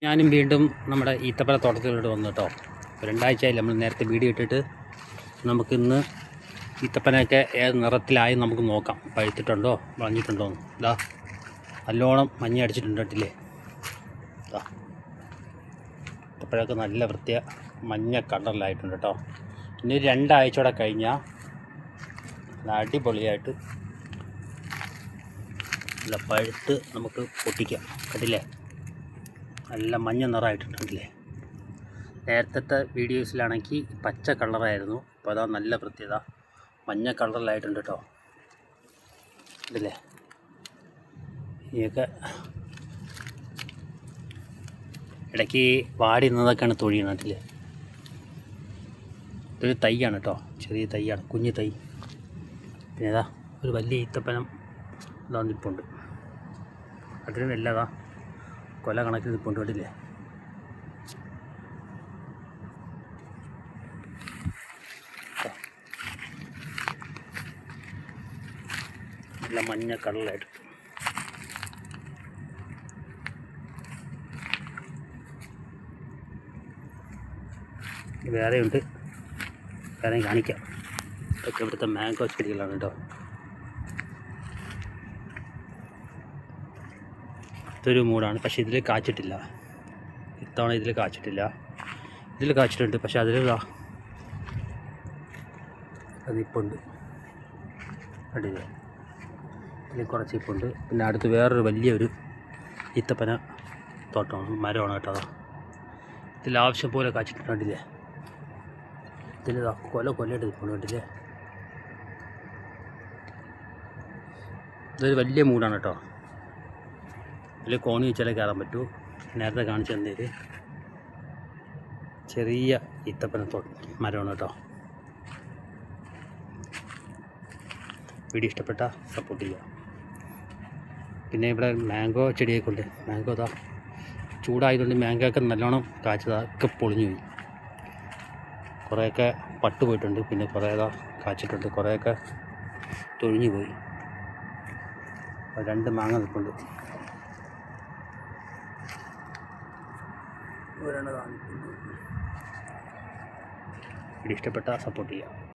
ഞാനും വീണ്ടും നമ്മുടെ ഈത്തപ്പഴ തോട്ടത്തിലോട്ട് വന്നു കേട്ടോ. രണ്ടാഴ്ചയായി നമ്മൾ നേരത്തെ വീഡിയോ ഇട്ടിട്ട്. നമുക്കിന്ന് ഈത്തപ്പനയൊക്കെ ഏത് നിറത്തിലായി നമുക്ക് നോക്കാം. പഴുത്തിട്ടുണ്ടോ വളഞ്ഞിട്ടുണ്ടോ എന്ന്. ഇതാ നല്ലോണം മഞ്ഞ അടിച്ചിട്ടുണ്ട് കേട്ടില്ലേ. ഇതാ ഈത്തപ്പഴമൊക്കെ നല്ല വൃത്തിയ മഞ്ഞ കളറിലായിട്ടുണ്ട് കേട്ടോ. ഇനി 2 ആഴ്ചയോടെ കഴിഞ്ഞാൽ അടിപൊളിയായിട്ട് നല്ല പഴുത്ത് നമുക്ക് പൊട്ടിക്കാം. കണ്ടില്ലേ, നല്ല മഞ്ഞ നിറമായിട്ടുണ്ടല്ലേ. നേരത്തെ വീഡിയോസിലാണെങ്കിൽ പച്ച കളറായിരുന്നു. അപ്പോൾ അതാ നല്ല പ്രത്യേകത മഞ്ഞ കളറിലായിട്ടുണ്ട് കേട്ടോ. ഇതല്ലേ, ഇതൊക്കെ ഇടയ്ക്ക് വാടി നിന്നതൊക്കെയാണ് തൊഴിയണട്ടില്ലേ. ഇതൊരു തൈയാണ് കേട്ടോ, ചെറിയ തൈയാണ്, കുഞ്ഞു തൈ. പിന്നെ ഏതാ ഒരു വലിയ ഈത്തപ്പനം ഇതാ നിൽപ്പുണ്ട്. അതിന് വല്ലതാ കൊല കണക്കിൽ നിൽപ്പുണ്ട് കേട്ടില്ലേ. നല്ല മഞ്ഞ കളറിലായിട്ട്. വേറെയുണ്ട്, വേറെ കാണിക്കാം. ഇതൊക്കെ ഇവിടുത്തെ മാംഗോ ചെടികളാണ് കേട്ടോ. ഇതൊരു മൂടാണ്, പക്ഷേ ഇതിൽ കാച്ചിട്ടില്ല. ഇത്തവണ ഇതിൽ കാച്ചിട്ടില്ല. ഇതിൽ കാച്ചിട്ടുണ്ട്, പക്ഷെ അതിലിതാ അതിപ്പുണ്ട് കണ്ടില്ലേ. ഇതിൽ കുറച്ച് ഇപ്പുണ്ട്. പിന്നെ അടുത്ത് വേറൊരു വലിയൊരു ഈത്തപ്പന തോട്ടമാണ്, മരമാണ് കേട്ടോ. അതാ ഇതിൽ ആവശ്യം പോലെ കാച്ചിട്ടുണ്ട് കണ്ടില്ലേ. ഇതിലിതാ കൊലയിട്ട് നിൽപ്പുണ്ട് കണ്ടില്ലേ. ഇതൊരു വലിയ മൂടാണ് കേട്ടോ. ഇതിൽ കോണി വെച്ചാലേ കയറാൻ പറ്റൂ. നേരത്തെ കാണിച്ചു തന്നേര് ചെറിയ ഈത്തപ്പന മരമാണ് കേട്ടോ. വീഡിയോ ഇഷ്ടപ്പെട്ടാൽ സപ്പോർട്ട് ചെയ്യുക. പിന്നെ ഇവിടെ മാംഗോ ചെടിയൊക്കെ ഉണ്ട്. മാംഗോ ഇതാ ചൂടായതുകൊണ്ട് മാംഗോ ഒക്കെ നല്ലോണം കാച്ചതൊക്കെ പൊളിഞ്ഞു പോയി. കുറേയൊക്കെ പട്ട് പോയിട്ടുണ്ട്. പിന്നെ കുറേ ഇതാ കാച്ചിട്ടുണ്ട്, കുറേയൊക്കെ തൊഴിഞ്ഞു പോയി. 2 മാങ്ങ നിൽപ്പുണ്ട്. വീഡിയോ ഇഷ്ടപ്പെട്ടാൽ സപ്പോർട്ട് ചെയ്യുക.